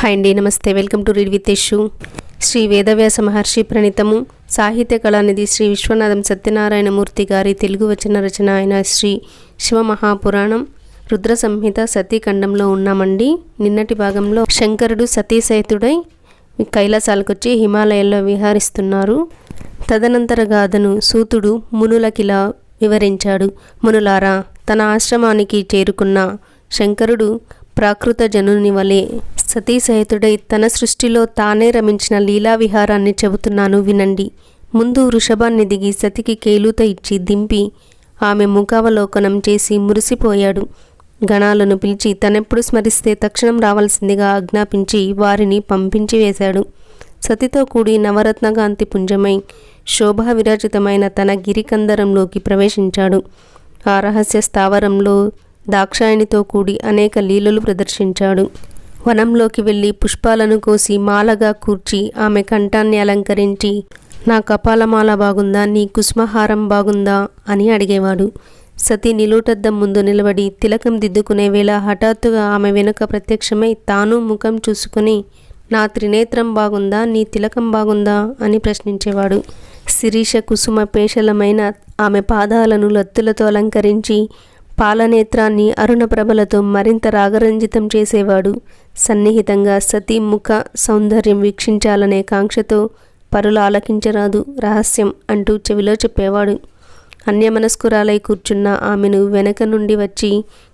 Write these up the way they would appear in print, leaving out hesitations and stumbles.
Hi అండి, నమస్తే. Welcome to read with Yashu. Shri Vedavyasa Maharshi ప్రణీతము సాహిత్య కళానిధి శ్రీ విశ్వనాథం సత్యనారాయణమూర్తి గారి తెలుగు వచన రచన అయిన శ్రీ శివమహాపురాణం రుద్ర సంహిత సతీఖండంలో ఉన్నామండి. నిన్నటి భాగంలో శంకరుడు సతీసహితుడై కైలాసాలకొచ్చి హిమాలయాల్లో విహరిస్తున్నారు. తదనంతర గాథను సూతుడు మునులకిలా వివరించాడు. మునులారా, తన ఆశ్రమానికి చేరుకున్న శంకరుడు ప్రాకృత జనుని వలె సతీసహితుడై తన సృష్టిలో తానే రమించిన లీలా విహారాన్ని చెబుతున్నాను వినండి. ముందు వృషభాన్ని దిగి సతికి కేలుత ఇచ్చి దింపి ఆమె ముఖావలోకనం చేసి మురిసిపోయాడు. గణాలను పిలిచి తనెప్పుడు స్మరిస్తే తక్షణం రావాల్సిందిగా ఆజ్ఞాపించి వారిని పంపించి వేశాడు. సతితో కూడి నవరత్నకాంతి పుంజమై శోభా విరాజితమైన తన గిరికందరంలోకి ప్రవేశించాడు. ఆ రహస్య స్థావరంలో దాక్షాయణితో కూడి అనేక లీలలు ప్రదర్శించాడు. వనంలోకి వెళ్ళి పుష్పాలను కోసి మాలగా కూర్చి ఆమె కంఠాన్ని అలంకరించి, నా కపాలమాల బాగుందా, నీ కుసుమహారం బాగుందా అని అడిగేవాడు. సతి నిలుటద్దం ముందు నిలబడి తిలకం దిద్దుకునే వేళ హఠాత్తుగా ఆమె వెనుక ప్రత్యక్షమై తాను ముఖం చూసుకుని, నా త్రినేత్రం బాగుందా, నీ తిలకం బాగుందా అని ప్రశ్నించేవాడు. శిరీష కుసుమ పేషలమైన ఆమె పాదాలను లత్తులతో అలంకరించి పాలనేత్రాన్ని అరుణప్రభలతో మరింత రాగరంజితం చేసేవాడు. సన్నిహితంగా సతీ ముఖ సౌందర్యం వీక్షించాలనే కాంక్షతో పరులు ఆలకించరాదు రహస్యం అంటూ చెవిలో చెప్పేవాడు. అన్యమనస్కురాలై కూర్చున్న ఆమెను వెనక నుండి వచ్చి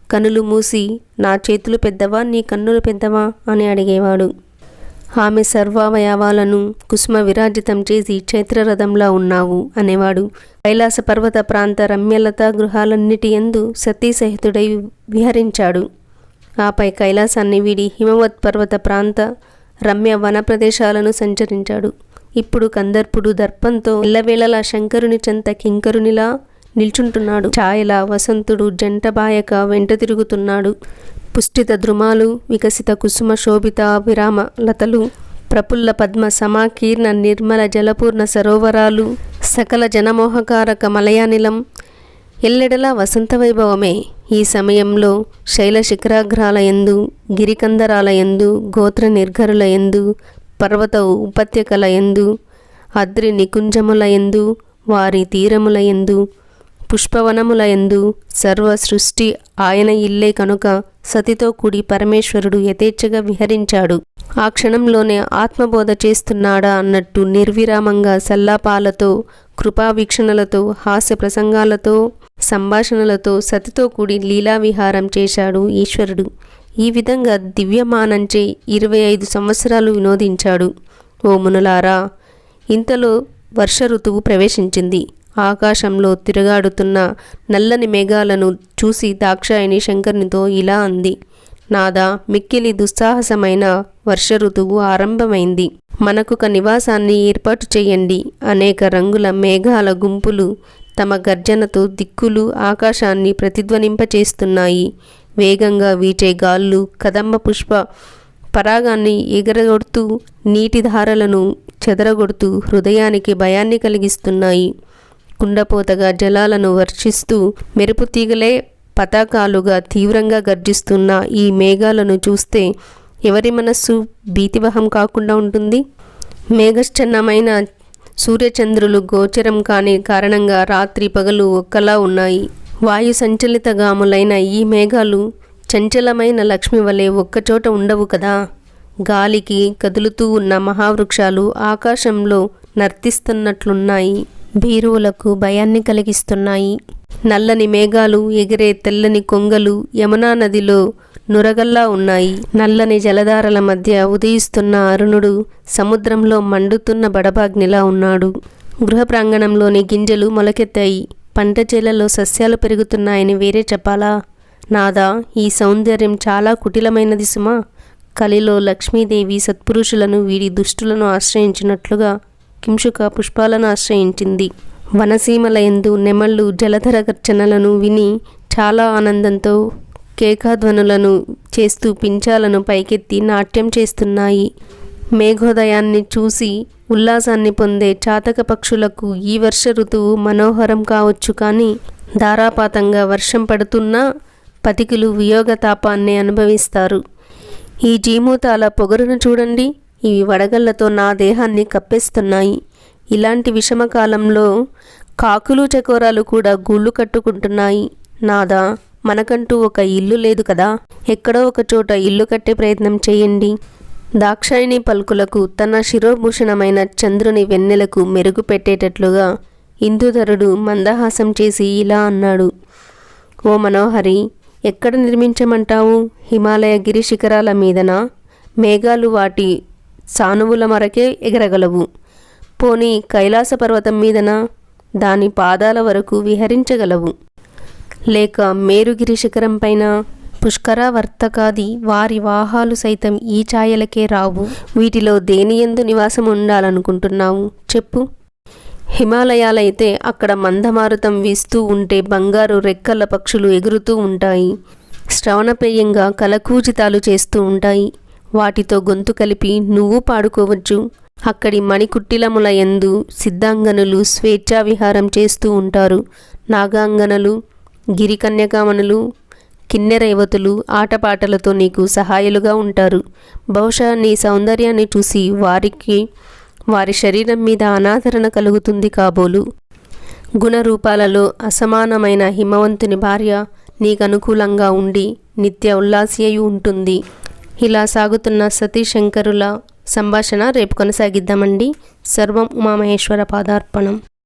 కనులు మూసి, నా చేతులు పెద్దవా, నీ కన్నులు పెద్దవా అని అడిగేవాడు. ఆమె సర్వావయవాలను కుసుమ విరాజితం చేసి చైత్రరథంలా ఉన్నావు అనేవాడు. కైలాస పర్వత ప్రాంత రమ్యలతా గృహాలన్నిటి యందు సతీసహితుడై విహరించాడు. ఆపై కైలాసాన్ని వీడి హిమవత్ పర్వత ప్రాంత రమ్య వన ప్రదేశాలను సంచరించాడు. ఇప్పుడు కందర్పుడు దర్పంతో ఇళ్ళవేళలా శంకరుని చెంత కింకరునిలా నిల్చుంటున్నాడు. ఛాయలా వసంతుడు జంటబాయక వెంట తిరుగుతున్నాడు. పుష్టిత ద్రుమాలు, వికసిత కుసుమ శోభిత విరామ లతలు, ప్రఫుల్ల పద్మ సమాకీర్ణ నిర్మల జలపూర్ణ సరోవరాలు, సకల జనమోహకారక మలయానిలం ఎల్లెడలా వసంత వైభవమే. ఈ సమయంలో శైల శిఖరాగ్రాలయందు, గిరికందరాలయందు, గోత్ర నిర్ఘరులయందు, పర్వత ఉపత్యకలయందు, అద్రి నికుంజములయందు, వారి తీరములయందు, పుష్పవనములయందు సర్వ సృష్టి ఆయన ఇల్లే కనుక సతితో కూడి పరమేశ్వరుడు యథేచ్ఛగా విహరించాడు. ఆ క్షణంలోనే ఆత్మబోధ చేస్తున్నాడా అన్నట్టు నిర్విరామంగా సల్లాపాలతో, కృపావీక్షణలతో, హాస్య ప్రసంగాలతో, సంభాషణలతో సతితో కూడి లీలా విహారం చేశాడు ఈశ్వరుడు. ఈ విధంగా దివ్యమానంచే 25 సంవత్సరాలు వినోదించాడు. ఓ మునులారా, ఇంతలో వర్ష ఋతువు ప్రవేశించింది. ఆకాశంలో తిరుగాడుతున్న నల్లని మేఘాలను చూసి దాక్షాయణి శంకరునితో ఇలా అంది, నాదా, మిక్కిలి దుస్సాహసమైన వర్ష ఋతువు ఆరంభమైంది. మనకొక నివాసాన్ని ఏర్పాటు చేయండి. అనేక రంగుల మేఘాల గుంపులు తమ గర్జనతో దిక్కులు ఆకాశాన్ని ప్రతిధ్వనింపచేస్తున్నాయి. వేగంగా వీచే గాళ్ళు కదంబ పుష్ప పరాగాన్ని ఎగరగొడుతూ నీటి ధారలను చెదరగొడుతూ హృదయానికి భయాన్ని కలిగిస్తున్నాయి. కుండపోతగా జలాలను వర్షిస్తూ మెరుపు తీగలే పతాకాలుగా తీవ్రంగా గర్జిస్తున్న ఈ మేఘాలను చూస్తే ఎవరి మనస్సు భీతివహం కాకుండా ఉంటుంది? మేఘశ్చన్నమైన సూర్యచంద్రులు గోచరం కాని కారణంగా రాత్రి పగలు ఒక్కలా ఉన్నాయి. వాయు సంచలితగాములైన ఈ మేఘాలు చంచలమైన లక్ష్మి వలె ఒక్కచోట ఉండవు కదా. గాలికి కదులుతూ ఉన్న మహావృక్షాలు ఆకాశంలో నర్తిస్తున్నట్లున్నాయి. భీరువులకు భయాన్ని కలిగిస్తున్నాయి. నల్లని మేఘాలు ఎగిరే తెల్లని కొంగలు యమునా నదిలో నురగల్లా ఉన్నాయి. నల్లని జలధారల మధ్య ఉదయిస్తున్న అరుణుడు సముద్రంలో మండుతున్న బడబాగ్నిలా ఉన్నాడు. గృహ ప్రాంగణంలోని గింజలు మొలకెత్తాయి. పంట చేలలో సస్యాలు పెరుగుతున్నాయని వేరే చెప్పాలా? నాదా, ఈ సౌందర్యం చాలా కుటిలమైనది సుమా. కలిలో లక్ష్మీదేవి సత్పురుషులను వీడి దుష్టులను ఆశ్రయించినట్లుగా కింశుక పుష్పాలను ఆశ్రయించింది. వనసీమలయందు నెమళ్ళు జలధర గర్జనలను విని చాలా ఆనందంతో కేకాధ్వనులను చేస్తూ పించాలను పైకెత్తి నాట్యం చేస్తున్నాయి. మేఘోదయాన్ని చూసి ఉల్లాసాన్ని పొందే చాతక పక్షులకు ఈ వర్ష ఋతువు మనోహరం కావచ్చు, కానీ ధారాపాతంగా వర్షం పడుతున్నా పతికులు వియోగతాపాన్ని అనుభవిస్తారు. ఈ జీమూతాల పొగరును చూడండి, ఇవి వడగళ్లతో నా దేహాన్ని కప్పేస్తున్నాయి. ఇలాంటి విషమకాలంలో కాకులు చకోరాలు కూడా గూళ్ళు కట్టుకుంటున్నాయి. నాదా, మనకంటూ ఒక ఇల్లు లేదు కదా, ఎక్కడో ఒక చోట ఇల్లు కట్టే ప్రయత్నం చేయండి. దాక్షాయిని పలుకులకు తన శిరోభూషణమైన చంద్రుని వెన్నెలకు మెరుగు పెట్టేటట్లుగా ఇందుధరుడు మందహాసం చేసి ఇలా అన్నాడు. ఓ మనోహరి, ఎక్కడ నిర్మించమంటావు? హిమాలయ గిరి శిఖరాల మీదనా? మేఘాలు వాటి సానువుల మరకే ఎగరగలవు. పోనీ కైలాస పర్వతం మీదనా? దాని పాదాల వరకు విహరించగలవు. లేక మేరుగిరి శిఖరం పైన? పుష్కర వర్తకాది వారి వాహాలు సైతం ఈ ఛాయలకే రావు. వీటిలో దేనియందు నివాసం ఉండాలనుకుంటున్నావు చెప్పు. హిమాలయాలైతే అక్కడ మందమారుతం వీస్తూ ఉంటే బంగారు రెక్కల పక్షులు ఎగురుతూ ఉంటాయి. శ్రవణపేయంగా కలకూజితాలు చేస్తూ ఉంటాయి. వాటితో గొంతు కలిపి నువ్వు పాడుకోవచ్చు. అక్కడి మణికుట్టిలముల యందు సిద్ధాంగనులు స్వేచ్ఛా విహారం చేస్తూ ఉంటారు. నాగాంగనలు, గిరికన్యకామణులు, కిన్నెరేవతులు ఆటపాటలతో నీకు సహాయులుగా ఉంటారు. బహుశా నీ సౌందర్యాన్ని చూసి వారి శరీరం మీద అనాదరణ కలుగుతుంది కాబోలు. గుణరూపాలలో అసమానమైన హిమవంతుని భార్య నీకనుకూలంగా ఉండి నిత్య ఉల్లాసియు ఉంటుంది. ఇలా సాగుతున్న సతీశంకరుల సంభాషణ రేపు కొనసాగిద్దామండి. సర్వం ఉమామహేశ్వర పాదార్పణం.